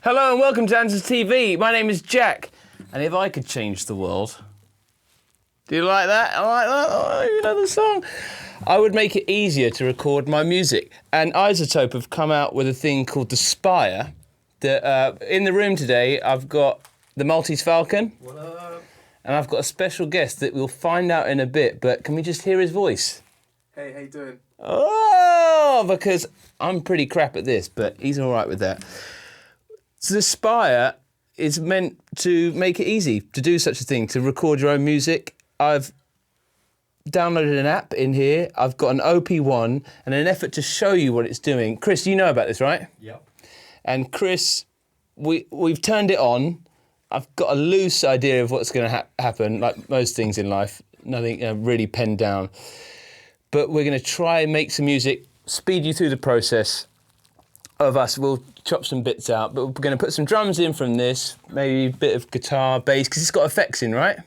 Hello and welcome to Answers TV. My name is Jack, and if I could change the world, do you like that? I like that. Oh, you know the song. I would make it easier to record my music. And iZotope have come out with a thing called the Spire. In the room today, I've got the Maltese Falcon. What up? And I've got a special guest that we'll find out in a bit, but can we just hear his voice? Hey, how you doing? Oh, because I'm pretty crap at this, but he's all right with that. So the Spire is meant to make it easy to do such a thing, to record your own music. I've downloaded an app in here. I've got an OP1 and an effort to show you what it's doing. Chris, you know about this, right? Yep. And Chris, we've turned it on. I've got a loose idea of what's going to happen, like most things in life, nothing really penned down. But we're going to try and make some music, speed you through the process of us. We'll chop some bits out, but we're going to put some drums in from this, maybe a bit of guitar, bass, because it's got effects in, right?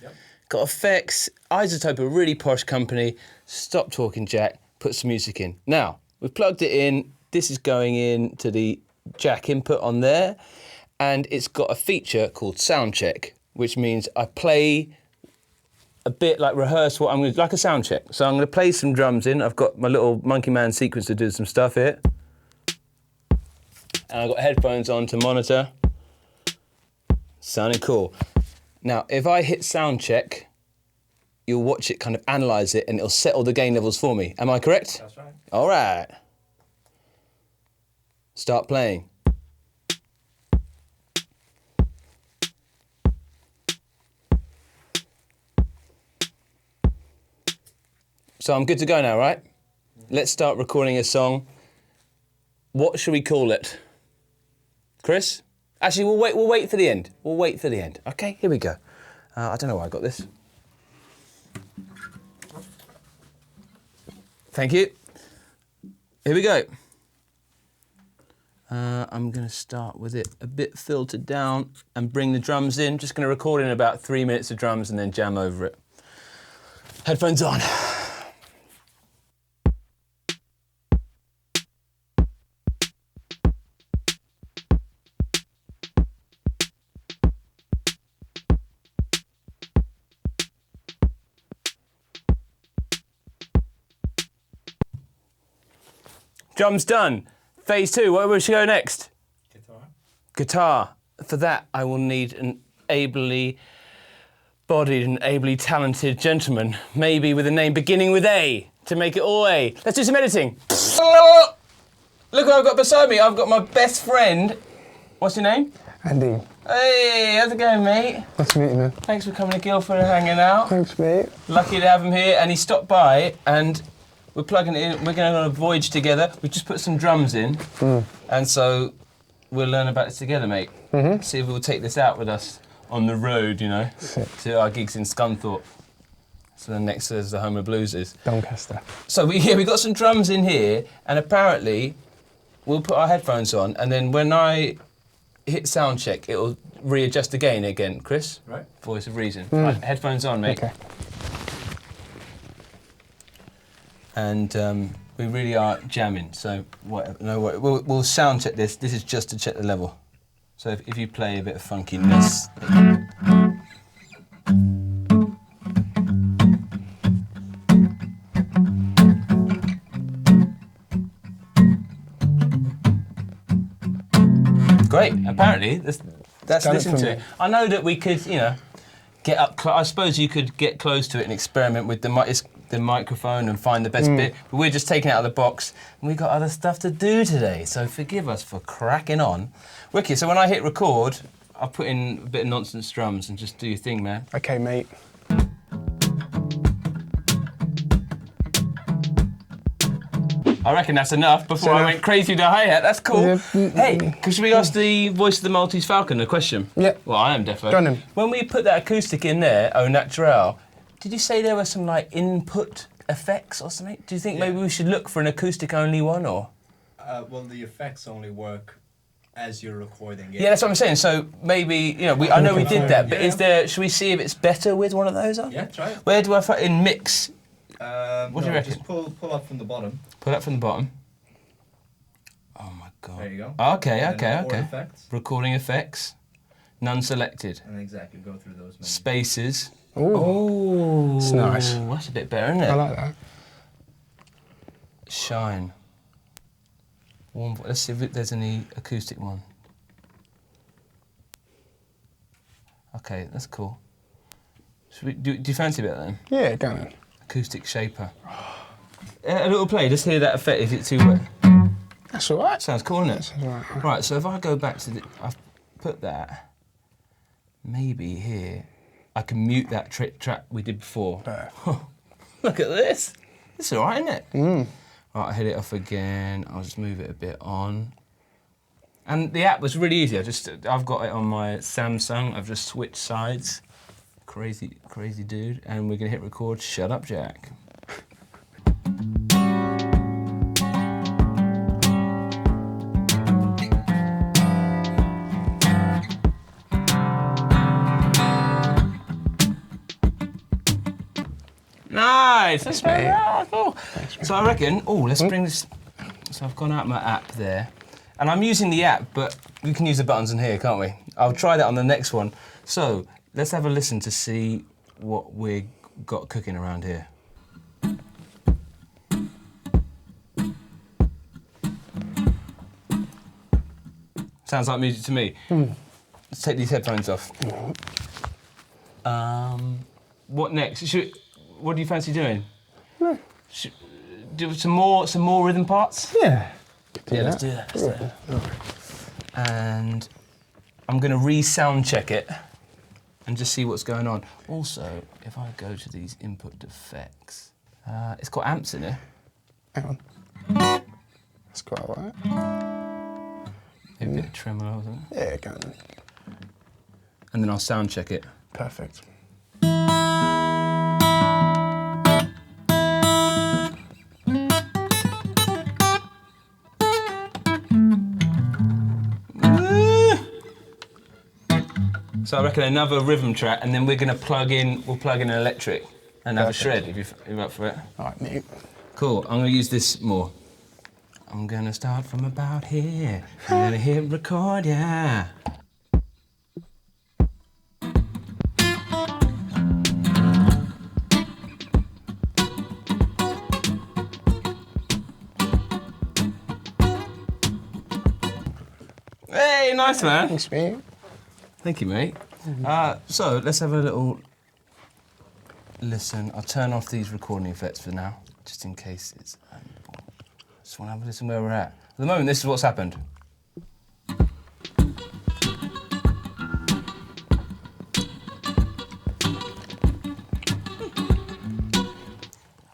Yep. Got effects. iZotope, a really posh company. Stop talking, Jack. Put some music in. Now, we've plugged it in. This is going in to the jack input on there. And it's got a feature called Soundcheck, which means I play a bit like rehearse what I'm going to, like a sound check. So I'm going to play some drums in. I've got my little Monkey Man sequence to do some stuff here. And I've got headphones on to monitor. Sounding cool. Now, if I hit sound check, you'll watch it kind of analyse it and it'll set all the gain levels for me. Am I correct? That's right. All right. Start playing. So I'm good to go now, right? Let's start recording a song. What should we call it? Chris? Actually, we'll wait for the end. We'll wait for the end. Okay, here we go. I don't know why I got this. Thank you. Here we go. I'm going to start with it a bit filtered down and bring the drums in. Just going to record in about 3 minutes of drums and then jam over it. Headphones on. Drums done. Phase 2, where should we go next? Guitar. Guitar. For that, I will need an ably bodied and ably talented gentleman, maybe with a name beginning with A, to make it all A. Let's do some editing. Look what I've got beside me. I've got my best friend. What's your name? Andy. Hey, how's it going, mate? Nice to meet you, man. Thanks for coming to Guildford and hanging out. Thanks, mate. Lucky to have him here, and he stopped by, and we're plugging it in. We're going on a voyage together. We just put some drums in, and so we'll learn about this together, mate. See if we'll take this out with us on the road, you know, to our gigs in Scunthorpe. So the next is the home of blues is. Doncaster. So we got some drums in here, and apparently we'll put our headphones on, and then when I hit sound check, it'll readjust the gain again. Chris? Right. Voice of reason. Right, headphones on, mate. Okay. And we really are jamming, so whatever. No, we'll sound check this. This is just to check the level. So if you play a bit of funkiness. Great. Apparently, that's listened to it. I know that we could, you know, get up. I suppose you could get close to it and experiment with the microphone and find the best bit. But we're just taking it out of the box, and we've got other stuff to do today. So forgive us for cracking on. Wicked. So when I hit record, I'll put in a bit of nonsense drums and just do your thing, man. Okay, mate. I reckon that's enough before I went crazy with the hi-hat. That's cool. Yeah. Hey, should we ask the voice of the Maltese Falcon a question? Yeah. Well, I am defo. Go on then. When we put that acoustic in there, au naturel, did you say there were some like input effects or something? Do you think maybe we should look for an acoustic only one, or? Well, the effects only work as you're recording it. Yeah, that's what I'm saying. So maybe, you know, I know we did that, but is there? Should we see if it's better with one of those on? Yeah, try it. Where do I find in mix? What do you reckon? Just pull up from the bottom. Pull up from the bottom. Oh my God. There you go. Okay, And okay, record okay. effects. Recording effects. None selected. And exactly, go through those menus. Spaces. Oh, it's nice. That's a bit better, isn't it? I like that. Shine. Let's see if there's any acoustic one. Okay, that's cool. Do you fancy a bit then? Yeah, go on then. Acoustic shaper. A little play, just hear that effect. Is it too wet? That's all right. Sounds cool, isn't it? That's all right. Right, so if I go back to I've put that, maybe here, I can mute that track we did before. There. Look at this. It's all right, isn't it? Mm. Right, I'll hit it off again. I'll just move it a bit on. And the app was really easy. I've got it on my Samsung. I've just switched sides. Crazy dude. And we're gonna hit record. Shut up, Jack. Nice. That's very cool. So I reckon. Oh, let's bring this. So I've gone out my app there, and I'm using the app, but we can use the buttons in here, can't we? I'll try that on the next one. So let's have a listen to see what we've got cooking around here. Sounds like music to me. Let's take these headphones off. What next? What do you fancy doing? Should, do some more rhythm parts? Yeah. Yeah, let's do that. And I'm going to re-sound check it and just see what's going on. Also, if I go to these input effects, it's got amps in it. Hang on. That's quite all right. Maybe a bit of tremolo or something. Yeah, go on then. And then I'll sound check it. Perfect. So I reckon another rhythm track, and then we're going to plug in an electric and have a shred, if you're up for it. All right, mute. Cool, I'm going to use this more. I'm going to start from about here. I'm going to hit record, yeah. Hey, nice man. Thanks, mate. Thank you, mate. So let's have a little listen. I'll turn off these recording effects for now, just in case it's. Just want to have a listen where we're at. At the moment, this is what's happened.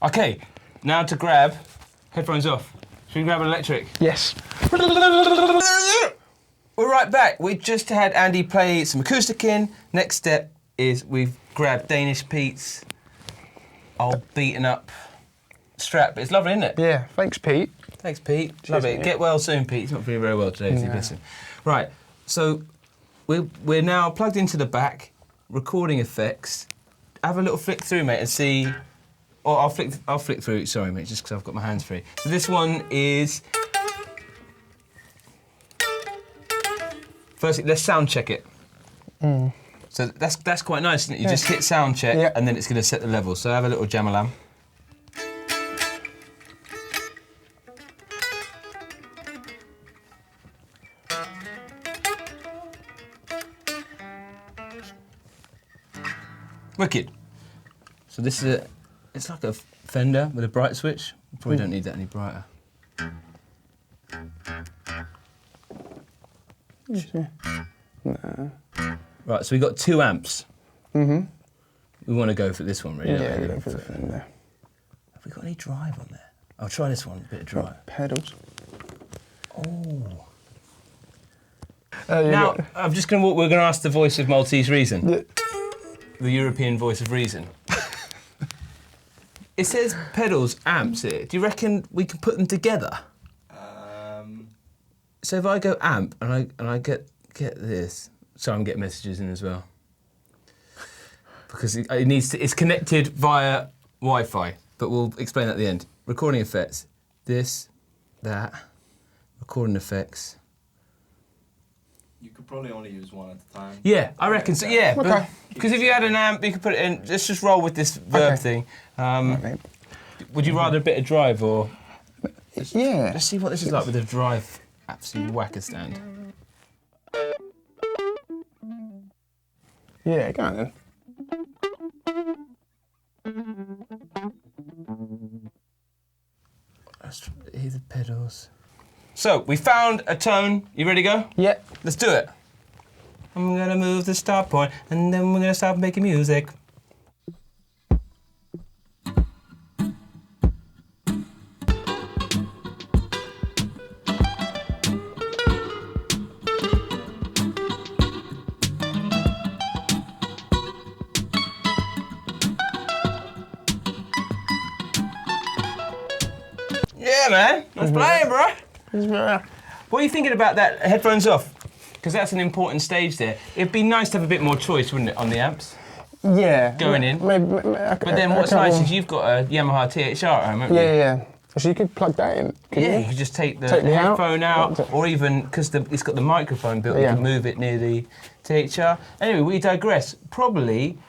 Okay, now to grab headphones off. Should we grab an electric? Yes. We're right back. We just had Andy play some acoustic in. Next step is we've grabbed Danish Pete's old beaten up Strat. It's lovely, isn't it? Yeah, thanks, Pete. Thanks, Pete. Cheers, Love it. mate. Get well soon, Pete. He's not feeling very well today, is he? No. Bless him. Right, so we're now plugged into the back, recording effects. Have a little flick through, mate, and see. Or I'll flick through. Sorry, mate, just because I've got my hands free. So this one is. Firstly, let's sound check it. So that's quite nice, isn't it? You just hit sound check, Yeah. and then it's going to set the level. So have a little jam-a-lam. Wicked. So this is it's like a Fender with a bright switch. We probably don't need that any brighter. Right, so we got 2 amps. We want to go for this one, really. Yeah, don't we? go for the Fender. Have we got any drive on there? I'll try this one, a bit of drive. Pedals. Oh. You Now, got- I'm just going to. We're going to ask the voice of Maltese reason, Yeah. the European voice of reason. It says pedals, amps here. Do you reckon we can put them together? So if I go amp and I get this, so I'm getting messages in as well. Because it needs to, it's connected via Wi-Fi, but we'll explain that at the end. Recording effects, this, that, recording effects. You could probably only use one at a time. Yeah, I reckon so. Yeah, Okay. because if you had an amp, you could put it in. Let's just roll with this verb Okay. thing. Okay. Would you rather a bit of drive or? Yeah. Let's see what this is like with a drive. Absolute whacker stand. Yeah, go on then. Let's hear the pedals. So we found a tone. You ready to go? Yeah. Let's do it. I'm gonna move the stop point, and then we're gonna stop making music. Yeah, man. Let's play it, bro. What are you thinking about that? Headphones off? Because that's an important stage there. It'd be nice to have a bit more choice, wouldn't it, on the amps? Yeah. Going in. But But then what's nice is you've got a Yamaha THR at home, haven't you? Yeah. So you could plug that in. couldn't Yeah, you? you could just take the Take the out? headphone out, or even, because it's got the microphone built, you Yeah. can move it near the THR. Anyway, we digress. Probably,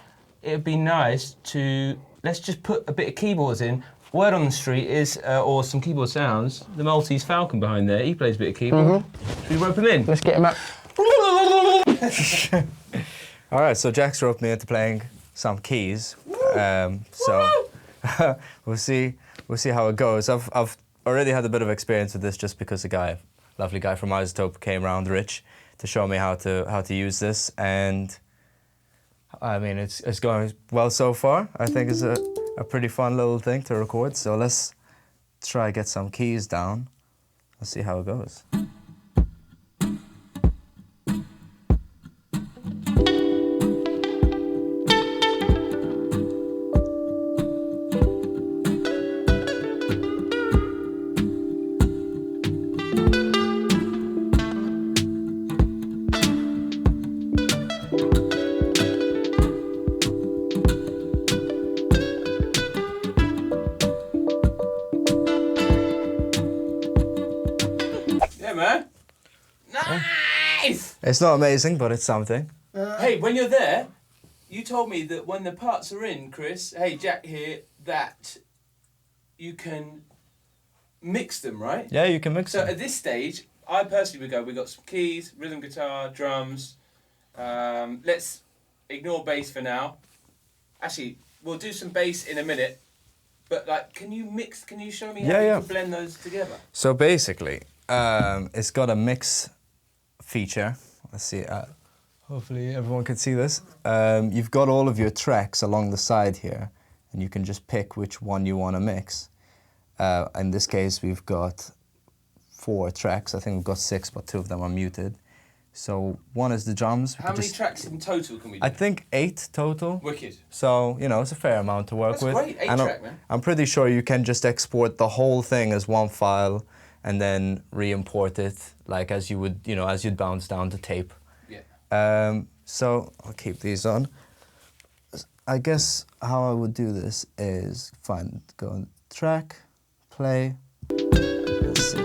it'd be nice to, let's just put a bit of keyboards in. Word on the street is, or some keyboard sounds, the Maltese Falcon behind there, he plays a bit of keyboard. Should we rope him in? Let's get him up. All right, so Jack's roped me into playing some keys. So we'll see how it goes. I've already had a bit of experience with this just because lovely guy from Isotope came around, Rich, to show me how to use this, and I mean it's going well so far. I think it's a pretty fun little thing to record. So let's try get some keys down. Let's see how it goes. Yeah, man. Nice! It's not amazing, but it's something. Hey, when you're there, you told me that when the parts are in, Chris, hey, Jack here, that you can mix them, right? Yeah, you can mix So it. at this stage, I personally would go, we've got some keys, rhythm guitar, drums. Let's ignore bass for now. Actually, we'll do some bass in a minute. But like, can you show me how Yeah, you yeah. can blend those together? So basically, it's got a mix feature. Let's see. Hopefully everyone can see this. You've got all of your tracks along the side here, and you can just pick which one you want to mix. In this case, we've got 4 tracks. I think we've got 6, but 2 of them are muted. So one is the drums. How many tracks in total can we do? I think 8 total. Wicked. So, you know, it's a fair amount to work That's with. great, 8 And track, man. I'm pretty sure you can just export the whole thing as one file and then re-import it like as you would, you know, as you'd bounce down to tape. Yeah. So I'll keep these on. I guess how I would do this is go on track, play, let's see.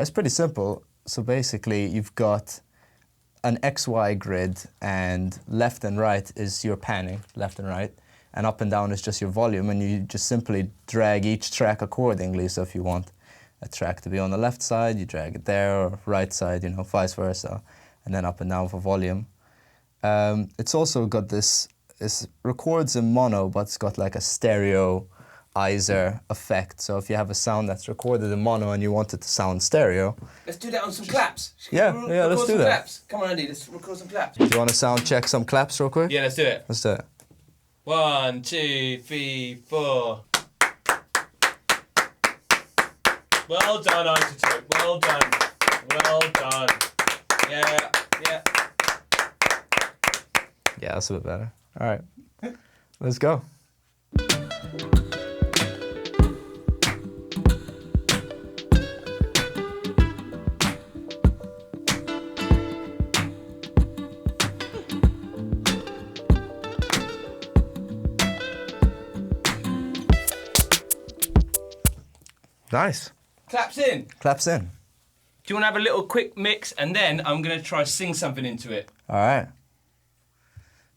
It's pretty simple. So basically, you've got an XY grid, and left and right is your panning, left and right, and up and down is just your volume, and you just simply drag each track accordingly. So if you want a track to be on the left side, you drag it there, or right side, you know, vice versa, and then up and down for volume. It's also got this, it records in mono, but it's got like a stereoizer effect. So if you have a sound that's recorded in mono and you want it to sound stereo. Let's do that on some claps. Yeah, Record yeah, let's do some that. Claps. Come on, Andy, let's record some claps. Do you want to sound check some claps real quick? Yeah, let's do it. Let's do it. 1, 2, 3, 4. Well done, Isotope. Well done. Well done. Yeah, yeah. Yeah, that's a bit better. All right, let's go. Nice. Claps in. Claps in. Do you want to have a little quick mix and then I'm going to try sing something into it? All right.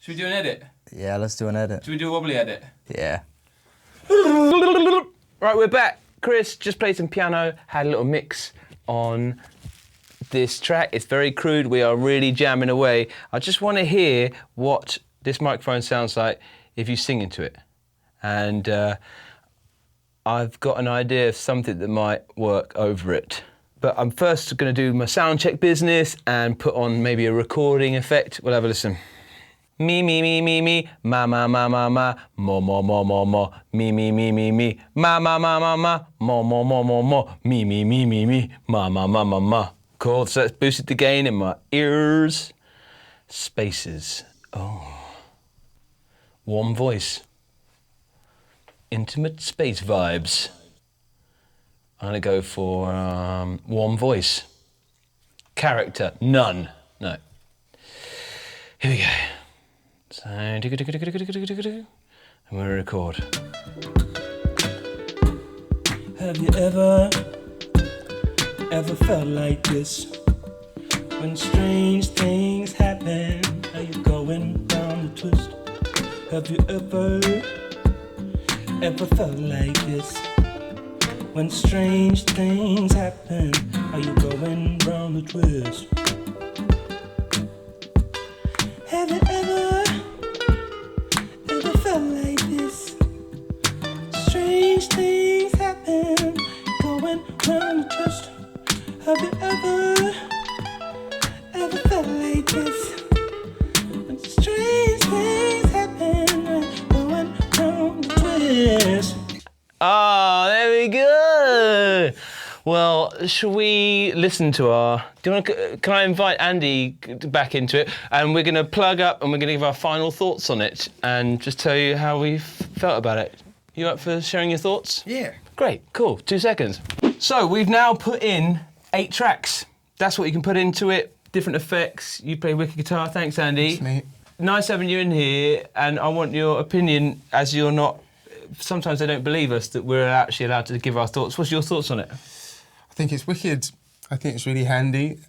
Should we do an edit? Yeah, let's do an edit. Should we do a wobbly edit? Yeah. Right, we're back. Chris just played some piano, had a little mix on this track. It's very crude. We are really jamming away. I just want to hear what this microphone sounds like if you sing into it. And I've got an idea of something that might work over it. But I'm first going to do my sound check business and put on maybe a recording effect. We'll have a listen. Me, me, me, me, me, ma, ma, ma, ma, ma, mo, mo, mo, mo, mo, me, me, me, me, me, ma, ma, ma, ma, ma, mo, mo, mo, mo, mo, me, me, me, me, me, ma, ma, ma, ma, ma. Cool, so let's boost it the gain in my ears. Spaces. Oh. Warm voice. Intimate space vibes. I'm gonna go for warm voice. Character, none. No. Here we go. So, and we'll record. Have you ever felt like this? When strange things happen, are you going down the twist? Have you ever felt like this? When strange things happen, are you going round the twist? Have you ever felt like this? Strange things happen, going round the twist. Have you ever felt like this? When strange things happen, going round the twist. Ah, there we go. Well, shall we listen to our... Can I invite Andy back into it? And we're going to plug up and we're going to give our final thoughts on it and just tell you how we felt about it. You up for sharing your thoughts? Yeah. Great, cool, 2 seconds. So we've now put in 8 tracks. That's what you can put into it, different effects. You play wicked guitar, thanks Andy. That's neat. Nice having you in here, and I want your opinion as you're not... Sometimes they don't believe us that we're actually allowed to give our thoughts. What's your thoughts on it? I think it's wicked. I think it's really handy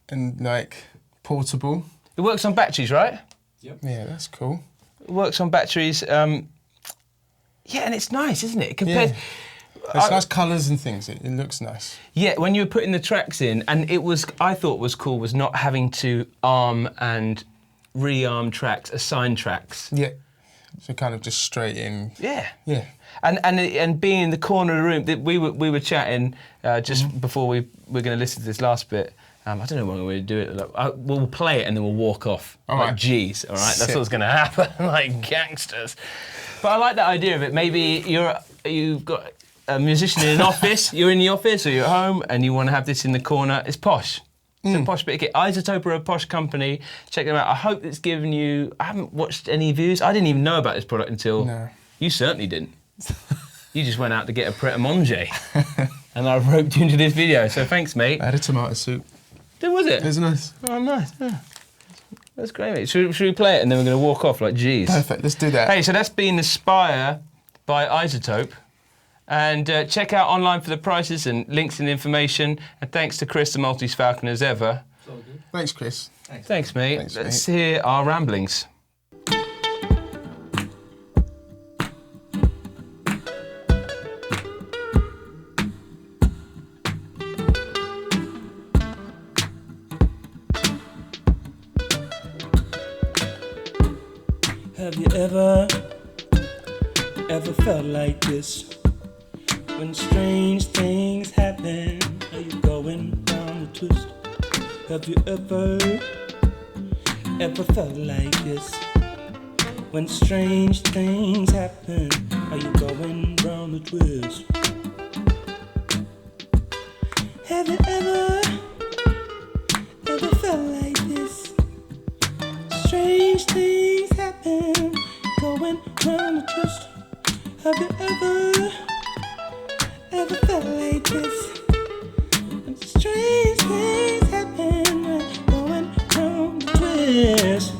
and like portable. It works on batteries, right? Yeah, that's cool. It works on batteries. Yeah, and it's nice, isn't it? Compared... Yeah. It's nice colours and things. It looks nice. Yeah, when you were putting the tracks in, and it was, I thought was cool, was not having to arm and re-arm tracks, assign tracks. Yeah. So kind of just straight in. Yeah. Yeah. And being in the corner of the room, we were chatting just before we're going to listen to this last bit. I don't know when we're going to do it. Like, we'll play it and then we'll walk off. All like right. G's, all right? That's Sick. what's going to happen, like gangsters. But I like that idea of it. Maybe you've got a musician in an office, you're in the office or you're at home and you want to have this in the corner. It's posh. It's a posh bit of kit. Isotope are a posh company. Check them out. I hope it's given you... I haven't watched any views. I didn't even know about this product until... No. You certainly didn't. You just went out to get a Pret a Manger. And I roped you into this video, so thanks, mate. I had a tomato soup. Was it? It was nice. Oh, nice. Yeah. That's great, mate. Should we play it and then we're going to walk off like G's? Perfect, let's do that. Hey, so that's been Aspire by Isotope. And check out online for the prices and links and information. And thanks to Chris, the Maltese Falcon, as ever. Thanks, Chris. Thanks, mate. Thanks, Let's hear our ramblings. Have you ever felt like this? When strange things happen, are you going down the twist? Have you ever felt like this? When strange things happen, are you going round the twist? Have you ever felt like this? Strange things happen, going round the twist. Have you ever felt like this? When strange things happen, going round the twist.